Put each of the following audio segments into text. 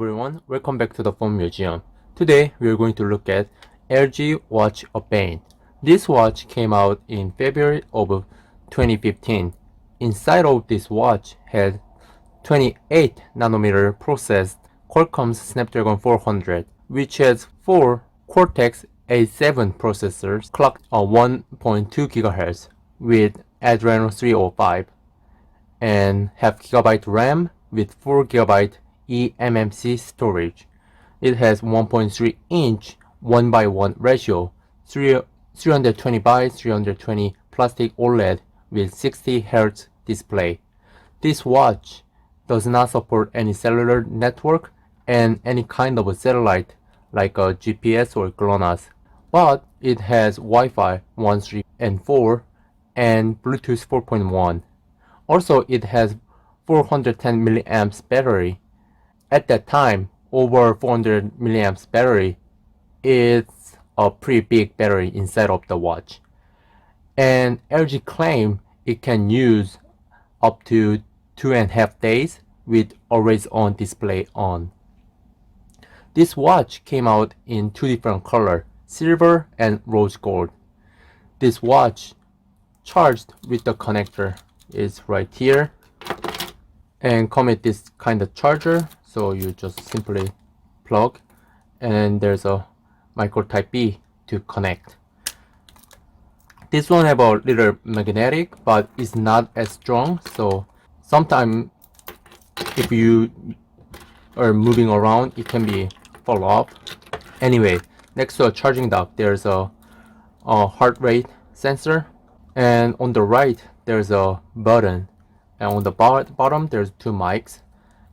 everyone, welcome back to the Phone Museum. Today we are going to look at LG Watch Urbane. This watch came out in February of 2015. Inside of this watch had 28 nanometer processed Qualcomm's Snapdragon 400, which has 4 Cortex A7 processors clocked on 1.2 GHz with Adreno 305 and have GB RAM with 4 GB eMMC storage. It has 1.3 inch 1:1 ratio, 320 by 320 plastic OLED with 60 Hz display. This watch does not support any cellular network and any kind of a satellite like a GPS or GLONASS, but it has Wi-Fi 1, 3, and 4 and Bluetooth 4.1. Also, it has 410 mAh battery. At that time, over 400 mAh battery is a pretty big battery inside of the watch. And LG claimed it can use up to 2.5 days with always on display on. This watch came out in two different colors, silver and rose gold. This watch charged with the connector is right here and come with this kind of charger, so you just simply plug and there's a micro type B to connect. This one have a little magnetic, but it's not as strong, so sometimes if you are moving around it can be fall off. Anyway, next to a charging dock there's a heart rate sensor, and on the right there's a button, and on the bottom there's two mics,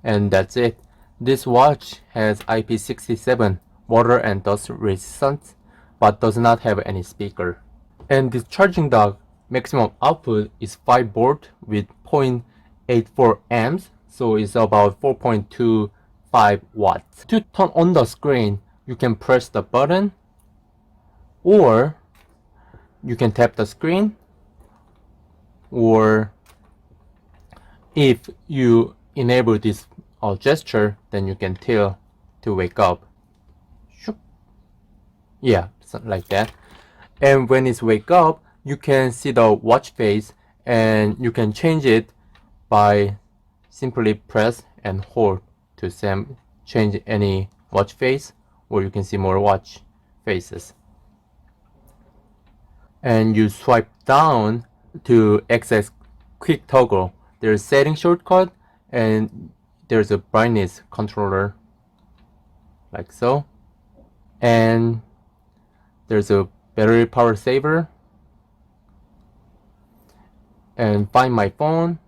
and that's it. This watch has IP67 water and dust resistance, but does not have any speaker. And this charging dock maximum output is 5 volt with 0.84 amps, so it's about 4.25 watts. To turn on the screen, you can press the button, or you can tap the screen, or if you enable this gesture, then you can tell to wake up. Yeah, something like that. And when it's wake up, you can see the watch face, and you can change it by simply press and hold to change any watch face, or you can see more watch faces. And you swipe down to access quick toggle. There's setting shortcut, and there's a brightness controller like so, and there's a battery power saver, and find my phone,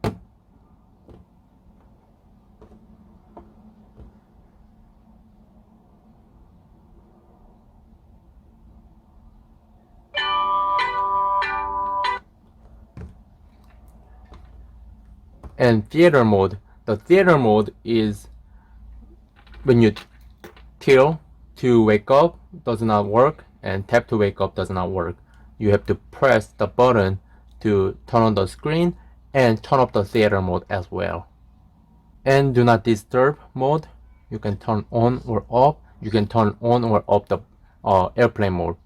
and theater mode. The theater mode is when you tilt to wake up does not work, and tap to wake up does not work. You have to press the button to turn on the screen and turn off the theater mode as well. And do not disturb mode, you can turn on or off. You can turn on or off the airplane mode.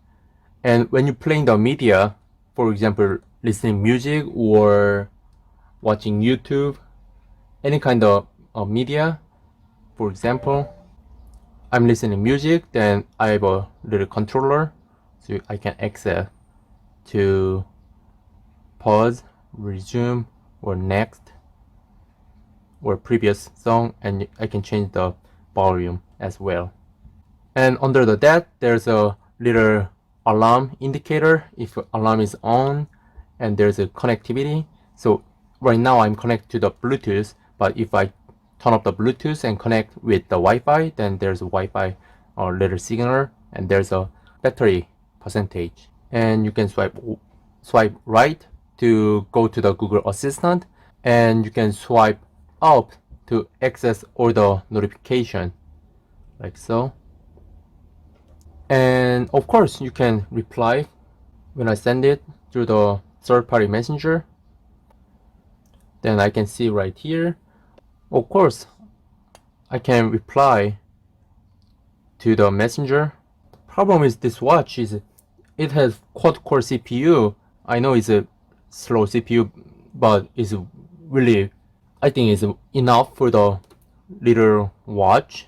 And when you're playing the media, for example listening music or watching YouTube, any kind of media, for example I'm listening music, then I have a little controller so I can access to pause, resume, or next, or previous song, and I can change the volume as well. And under that there's a little alarm indicator if alarm is on, and there's a connectivity. So right now I'm connected to the Bluetooth, but if I turn off the Bluetooth and connect with the Wi-Fi, then there's a Wi-Fi little signal, and there's a battery percentage. And you can swipe right to go to the Google Assistant, and you can swipe up to access all the notification like so. And of course you can reply when I send it through the third-party messenger. Then I can see right here. Of course, I can reply to the messenger. Problem is this watch is it has quad-core CPU. I know it's a slow CPU, but it's really, I think it's enough for the little watch.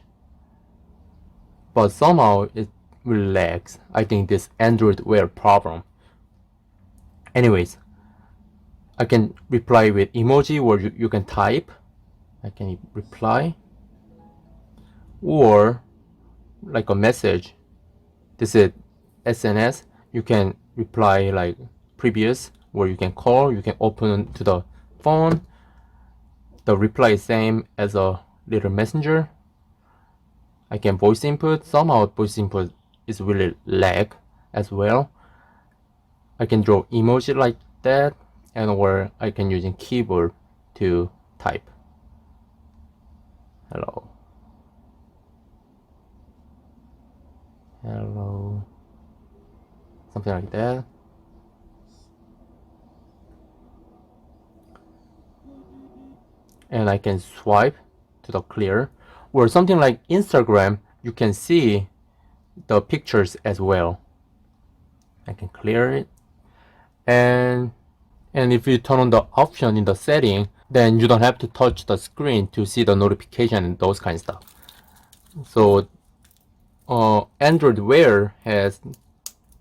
But somehow it will lags. I think this Android Wear problem. Anyways, I can reply with emoji, or you can type. I can reply, or like a message. This is SNS. You can reply like previous, or you can call. You can open to the phone. The reply is same as a little messenger. I can voice input. Somehow voice input is really lag as well. I can draw emoji like that, and or I can use keyboard to type. Hello. Hello. Something like that. And I can swipe to the clear, or something like Instagram. You can see the pictures as well. I can clear it, and if you turn on the option in the setting, then you don't have to touch the screen to see the notification and those kind of stuff. So Android Wear has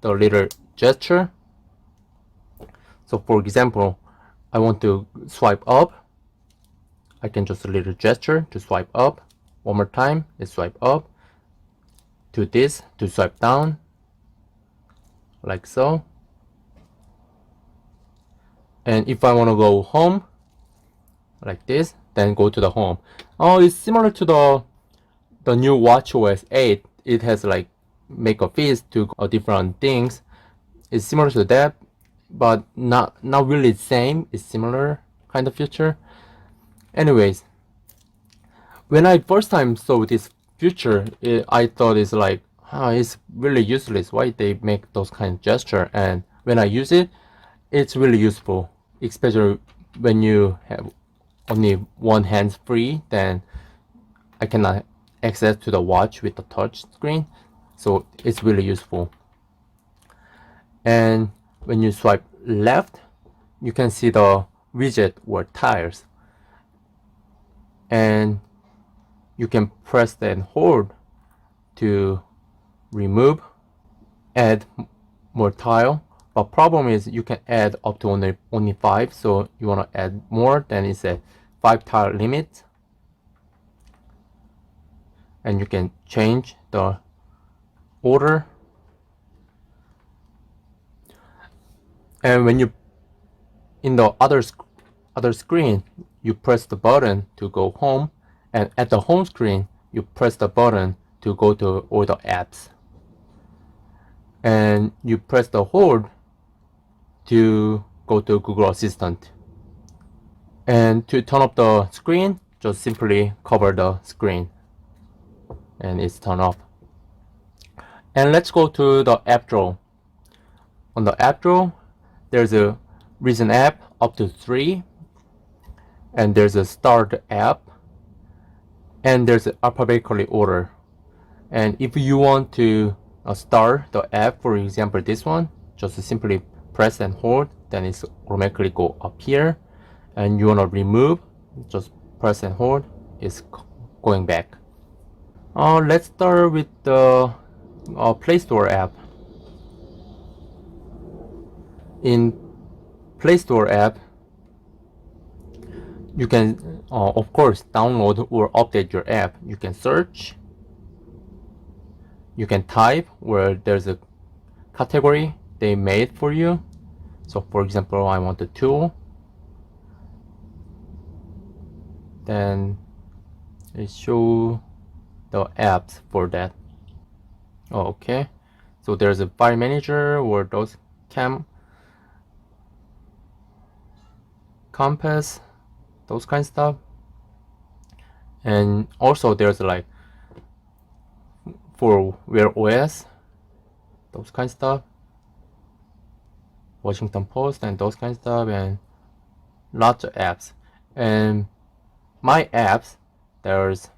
the little gesture. So for example, I want to swipe up. I can just a little gesture to swipe up. One more time, let's swipe up. To this, to swipe down, like so. And if I want to go home, like this, then go to the home. Oh, it's similar to the new WatchOS 8. It has like make a fist to different things. It's similar to that, but not really the same. It's similar kind of feature. Anyways, when I first time saw this feature, I thought it's like, it's really useless. Why they make those kind of gesture? And when I use it, it's really useful, especially when you have only one hand free. Then I cannot access to the watch with the touch screen, so it's really useful. And when you swipe left, you can see the widget or tiles, and you can press and hold to remove, add more tile. But problem is you can add up to only 5, so you want to add more, then it's a 5 tile limit. And you can change the order. And when you in the other screen, you press the button to go home, and at the home screen you press the button to go to all the apps, and you press the hold to go to Google Assistant. And to turn off the screen, just simply cover the screen and it's turned off. And let's go to the app drawer. On the app drawer, there's a recent app up to 3, and there's a start app, and there's an alphabetically order. And if you want to start the app, for example this one, just simply press and hold, then it's automatically go up here. And you want to remove, just press and hold, it's going back. Let's start with the Play Store app. In Play Store app, you can of course download or update your app. You can search, you can type where there's a category they made for you. So for example, I want a tool, then it show the apps for that. Okay, so there's a file manager or those compass, those kind of stuff. And also there's like for Wear OS, those kind of stuff, Washington Post and those kind of stuff, and lots of apps. And my apps, there's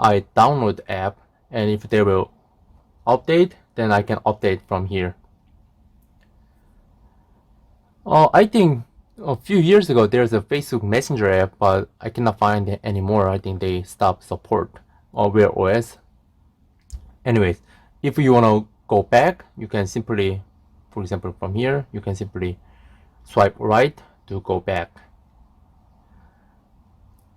I download the app, and if they will update, then I can update from here. I think a few years ago there's a Facebook Messenger app, but I cannot find it anymore. I think they stopped support Wear OS. Anyways, if you want to go back, you can simply, for example, from here, you can simply swipe right to go back.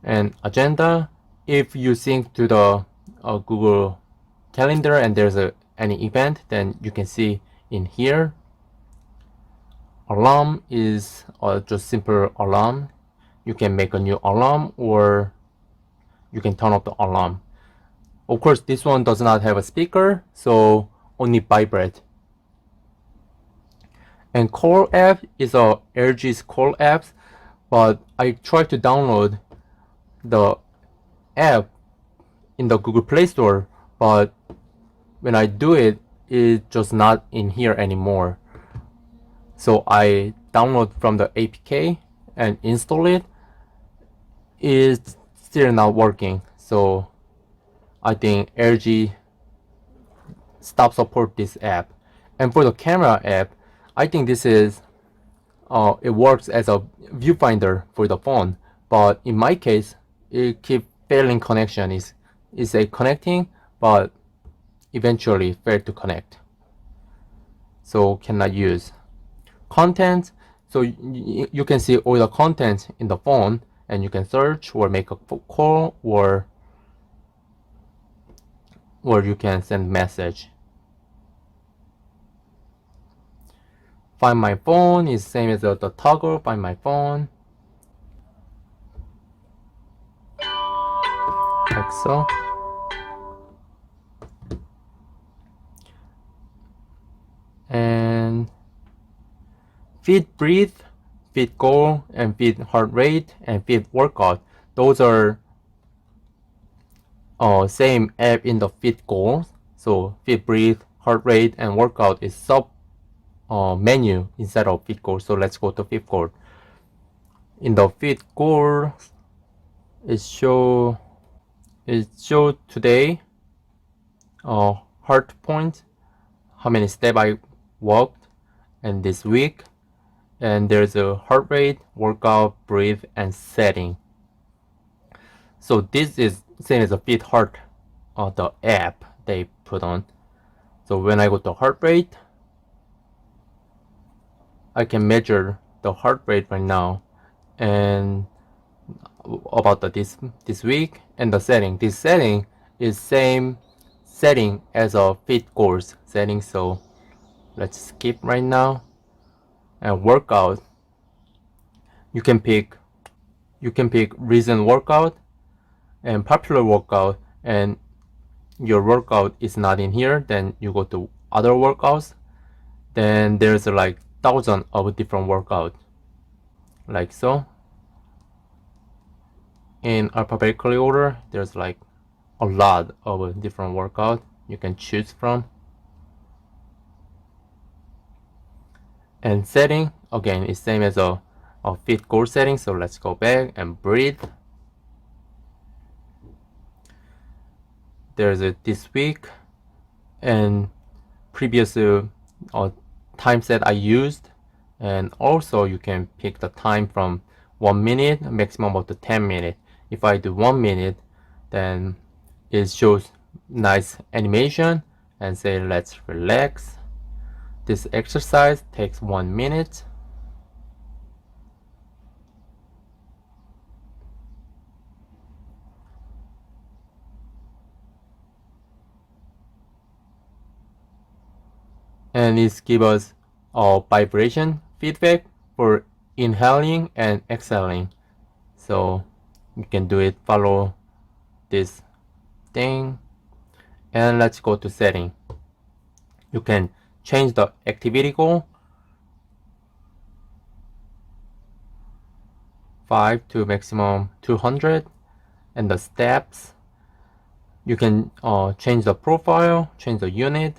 And agenda, if you sync to the Google Calendar and there's any event, then you can see in here. Alarm is just simple alarm. You can make a new alarm, or you can turn off the alarm. Of course, this one does not have a speaker, so only vibrate. And Call app is LG's Call apps, but I tried to download the app in the Google Play Store, but when I do it, it's just not in here anymore. So I download from the APK and install it. It's still not working. So I think LG stopped support this app. And for the camera app, I think this is it works as a viewfinder for the phone. But in my case, it keeps failing connection. It's a connecting, but eventually failed to connect. So cannot use. Content, so you can see all the content in the phone, and you can search or make a call, or you can send message. Find my phone is same as the toggle find my phone, like so. And feed breathe, feed goal, and feed heart rate, and feed workout. Those are same app in the feed goals. So feed breathe, heart rate, and workout is sub menu inside of feed goal. So let's go to feed goal. In the feed goal, it show today heart point, how many steps I walked, and this week. And there's a heart rate, workout, breathe, and setting. So this is same as a feed heart, the app they put on. So when I go to heart rate, I can measure the heart rate right now, and about this week. And the setting. This setting is same setting as a feed goals setting. So let's skip right now. And workout, you can pick recent workout and popular workout, and your workout is not in here, then you go to other workouts, then there's like thousands of different workouts, like so. In alphabetically order, there's like a lot of different workouts you can choose from. And setting, again, is same as a feed goal setting. So let's go back and breathe. There's a this week and previous time set I used, and also you can pick the time from 1 minute, maximum of the 10 minutes. If I do 1 minute, then it shows nice animation and say let's relax. This exercise takes 1 minute. And it gives us a vibration feedback for inhaling and exhaling. So you can do it, follow this thing. And let's go to setting. You can change the activity goal 5 to maximum 200, and the steps. You can change the profile, change the unit.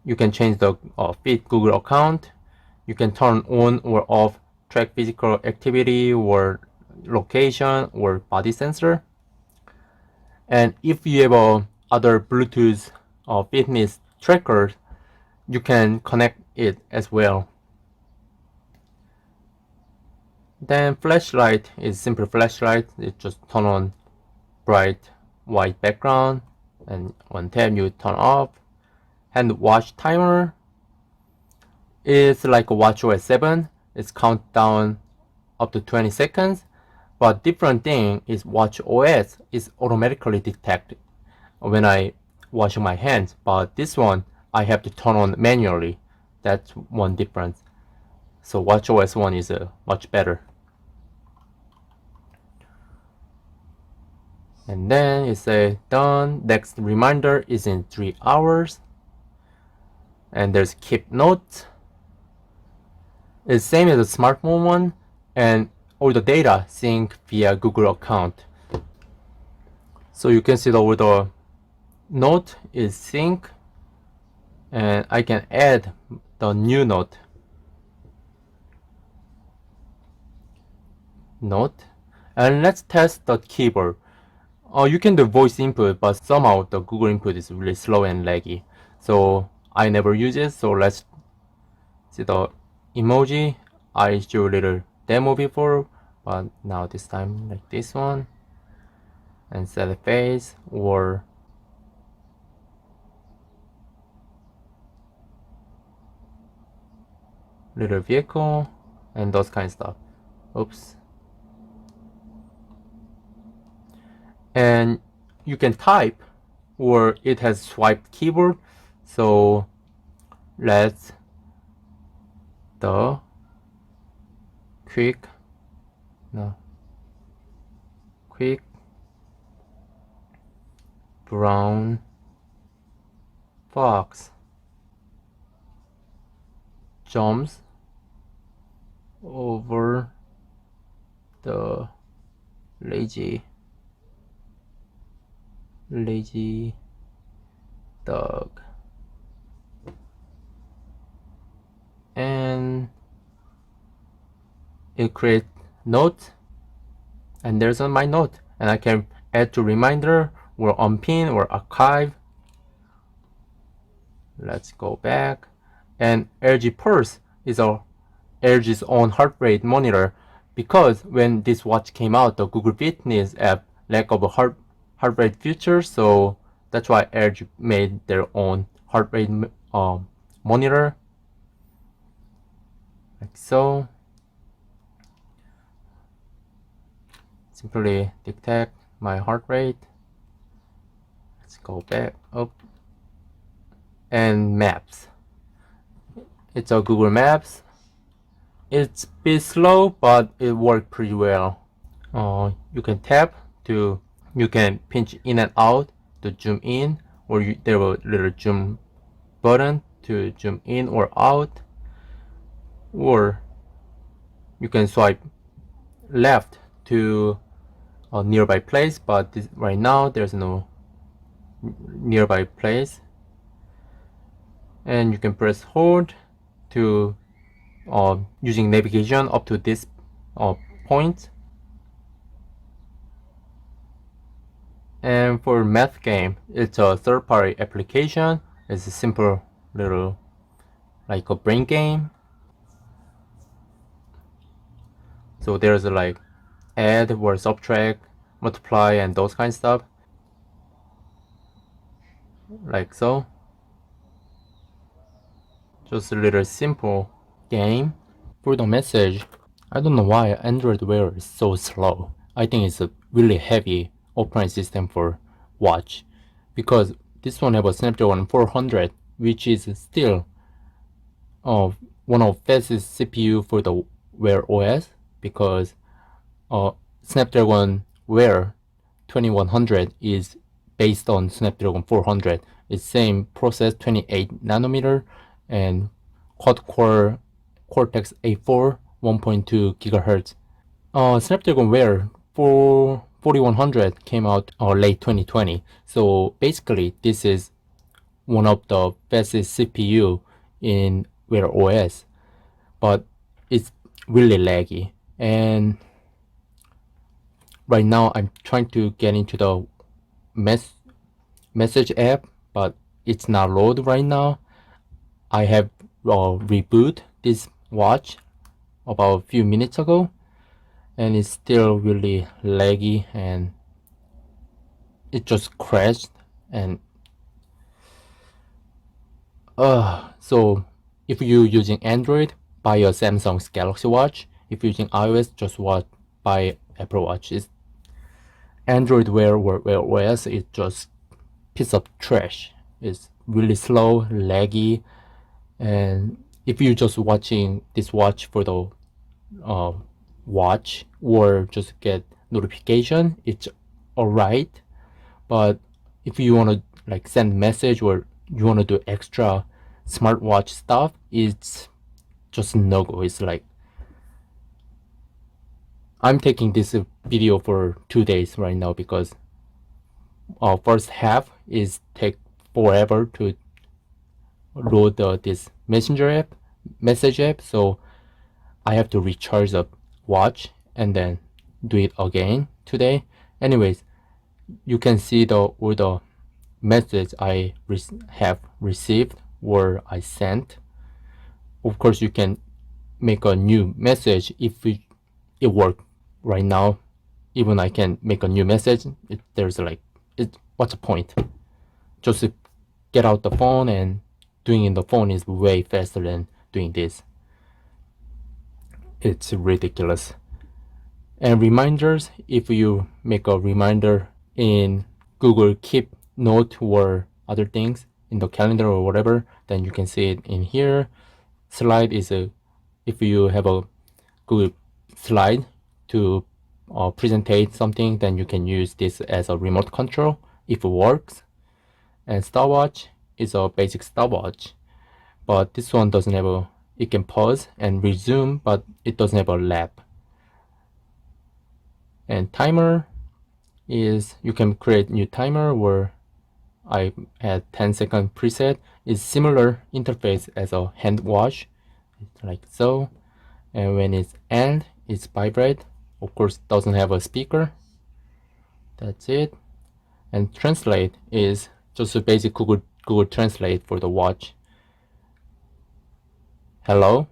You can change the feed Google account. You can turn on or off track physical activity or location or body sensor. And if you have other Bluetooth fitness trackers, you can connect it as well. Then flashlight is simple flashlight. It just turn on bright white background, and one tab you turn off. And watch timer is like a watchOS 7. It's countdown up to 20 seconds. But different thing is watchOS is automatically detect when I washing my hands, but this one I have to turn on manually. That's one difference. So watchOS 1 is much better. And then it says done. Next reminder is in 3 hours. And there's keep notes. It's same as the smartphone one, and all the data sync via Google account. So you can see that all the note is sync, and I can add the new note. And let's test the keyboard. You can do voice input, but somehow the Google input is really slow and laggy, so I never use it. So let's see the emoji. I showed a little demo before, but now this time like this one, and set a face or little vehicle and those kind of stuff. Oops. And you can type, or it has swiped keyboard. So let's the quick brown fox jumps over the lazy dog, and it creates note, and there's my note, and I can add to reminder or unpin or archive. Let's go back. And LG Pulse is LG's own heart rate monitor, because when this watch came out, the Google Fitness app lack of a heart rate feature, so that's why LG made their own heart rate monitor, like so. Simply detect my heart rate. Let's go back up. And maps. It's a Google Maps. It's a bit slow, but it worked pretty well. You can tap to, you can pinch in and out to zoom in, or there will a little zoom button to zoom in or out, or you can swipe left to a nearby place, but right now there's no nearby place. And you can press hold to using navigation up to this point. And for math game, it's a third-party application. It's a simple little like a brain game. So there's like add or subtract, multiply, and those kind of stuff, like so. Just a little simple game. For the message, I don't know why Android Wear is so slow. I think it's a really heavy operating system for watch, because this one have a Snapdragon 400, which is still one of fastest CPU for the Wear OS, because Snapdragon Wear 2100 is based on Snapdragon 400. It's same process, 28 nanometer, and quad-core Cortex A4 1.2 gigahertz. Snapdragon Wear 4100 came out late 2020. So basically, this is one of the fastest CPU in Wear OS, but it's really laggy. And right now, I'm trying to get into the message app, but it's not load right now. I have reboot this watch about a few minutes ago, and it's still really laggy, and it just crashed. And so if you're using Android, buy a Samsung's Galaxy Watch. If you're using iOS, just buy Apple Watch. It's Android Wear OS is just piece of trash. It's really slow, laggy, and if you're just watching this watch for the watch or just get notification, it's alright. But if you want to like send message or you want to do extra smartwatch stuff, it's just no go. It's like I'm taking this video for 2 days right now because first half is take forever to load this message app, so I have to recharge the watch and then do it again today. Anyways, you can see all the message I have received or I sent. Of course, you can make a new message if it worked right now. Even I can make a new message. What's the point? Just get out the phone, and doing in the phone is way faster than doing this. It's ridiculous. And reminders, if you make a reminder in Google Keep Note or other things in the calendar or whatever, then you can see it in here. Slide is if you have a Google slide to presentate something, then you can use this as a remote control if it works. And stopwatch is a basic stopwatch, but this one doesn't have it can pause and resume, but it doesn't have a lap. And timer is you can create new timer where I had 10-second preset. Is similar interface as a hand watch, like so. And when it's end, it's vibrate. Of course, doesn't have a speaker. That's it. And translate is just a basic Google Translate for the watch. Hello.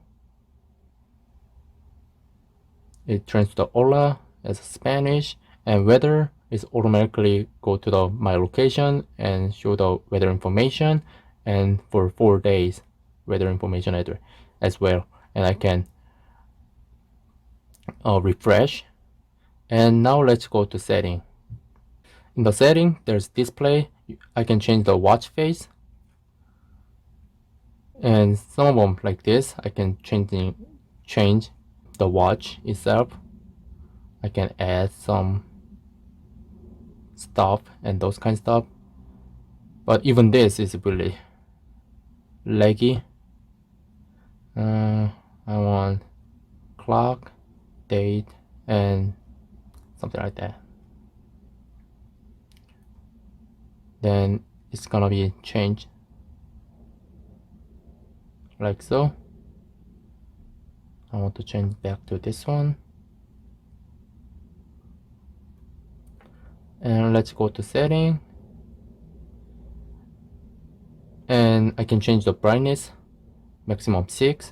It turns to hola as Spanish, and weather is automatically go to my location and show the weather information, and for 4 days weather information as well. And I can refresh. And now let's go to setting. In the setting, there's display. I can change the watch face, and some of them like this. I can change the watch itself. I can add some stuff and those kind of stuff, but even this is really laggy. I want clock, date, and something like that. Then it's gonna be changed like so. I want to change back to this one. And let's go to setting, and I can change the brightness maximum 6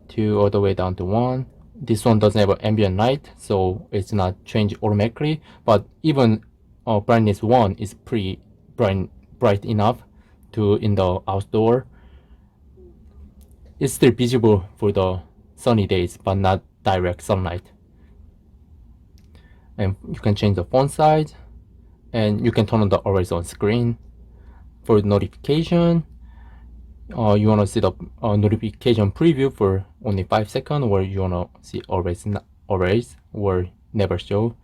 to all the way down to 1. This one doesn't have an ambient light, so it's not changed automatically, but even brightness 1 is pretty bright enough to in the outdoor. It's still visible for the sunny days, but not direct sunlight. And you can change the font size, and you can turn on the always on screen. For notification, you want to see the notification preview for only 5 seconds, or you want to see always or never show.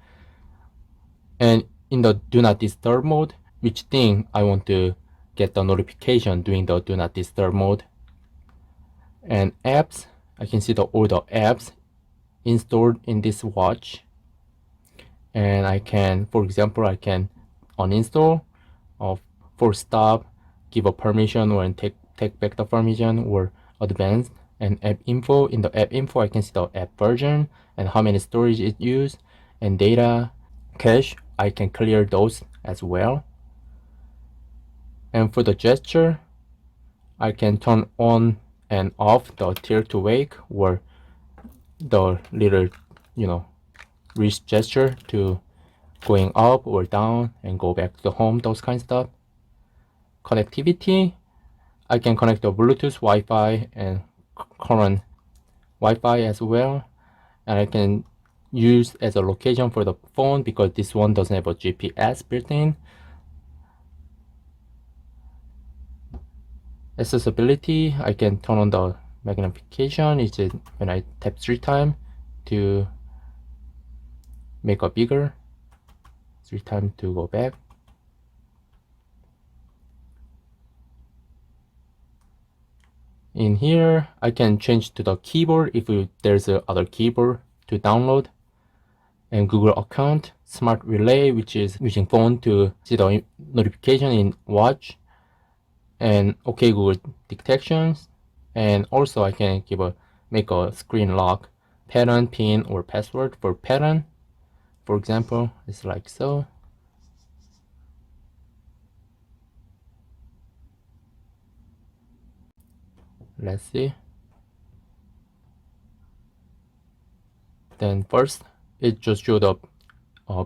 And in the do not disturb mode, which thing I want to get the notification during the do not disturb mode. And apps, I can see all the apps installed in this watch, and I can, for example, I can uninstall, force stop, give a permission, or take back the permission, or advanced. And app info, in the app info I can see the app version and how many storage it used, and data cache I can clear those as well. And for the gesture, I can turn on and off the tilt to wake or the little, wrist gesture to going up or down and go back to the home, those kind of stuff. Connectivity, I can connect the Bluetooth, Wi-Fi, and current Wi-Fi as well. And I can use as a location for the phone because this one doesn't have a GPS built in. Accessibility, I can turn on the magnification. It's when I tap 3 times to make it bigger, 3 times to go back. In here, I can change to the keyboard if there's a other keyboard to download. And Google account, Smart Relay, which is using phone to see the notification in watch. And OK Google detections. And also I can make a screen lock, pattern, pin, or password. For pattern, for example, it's like so. Let's see. Then first, it just showed up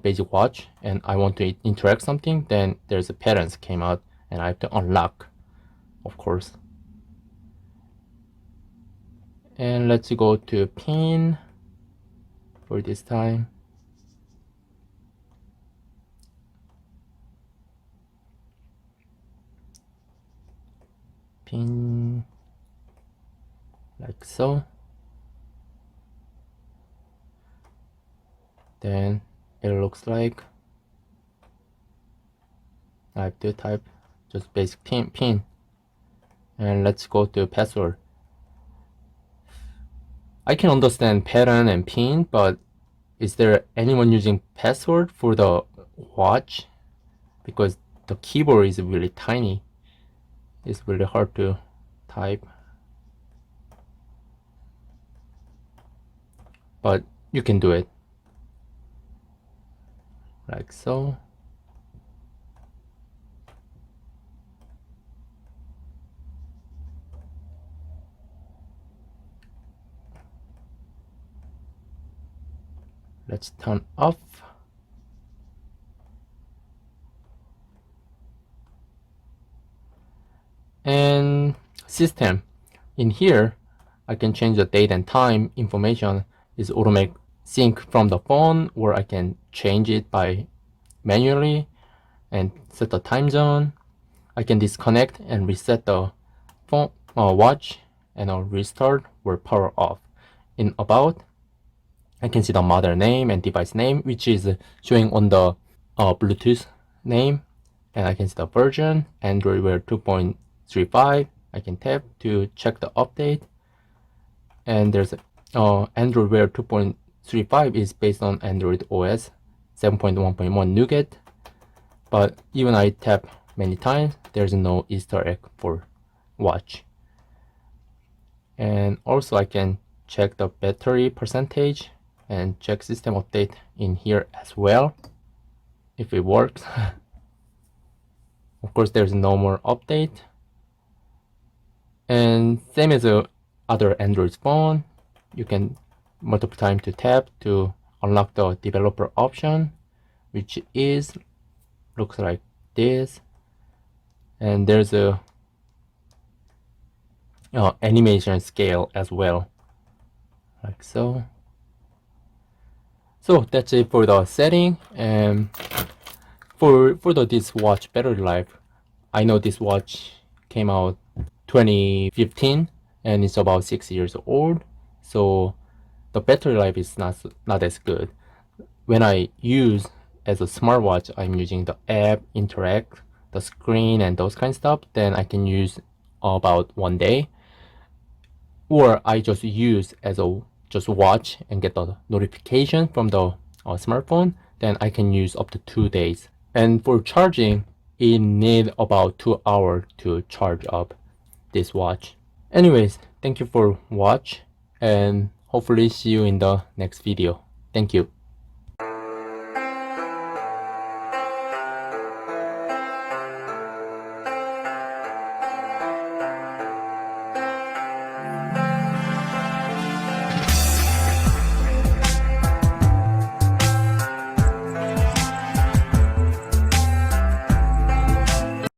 basic watch, and I want to interact something. Then there's a patterns came out, and I have to unlock, of course. And let's go to pin for this time. Pin like so. Then it looks like I have to type just basic pin. And let's go to password. I can understand pattern and pin, but is there anyone using password for the watch? Because the keyboard is really tiny. It's really hard to type. But you can do it. Like so. Let's turn off. And system. In here, I can change the date and time information is automatic sync from the phone, or I can change it by manually and set the time zone. I can disconnect and reset the phone watch and restart or power off. In about, I can see the model name and device name, which is showing on the Bluetooth name, and I can see the version, Android Wear 2.35. I can tap to check the update, and there's Android Wear 2.35 is based on Android OS 7.1.1 Nougat, but even I tap many times, there's no Easter egg for watch. And also I can check the battery percentage and check system update in here as well, if it works. Of course, there's no more update. And same as other Android phone, you can multiple times to tap to unlock the developer option, which looks like this. And there's a animation scale as well, like so. So that's it for the setting. And for this watch battery life, I know this watch came out 2015 and it's about 6 years old, so the battery life is not as good. When I use as a smartwatch, I'm using the app, interact, the screen, and those kind of stuff, then I can use about 1 day. Or I just use as a just watch and get the notification from the smartphone, then I can use up to 2 days. And for charging, it need about 2 hours to charge up this watch. Anyways, thank you for watch, and hopefully see you in the next video. Thank you.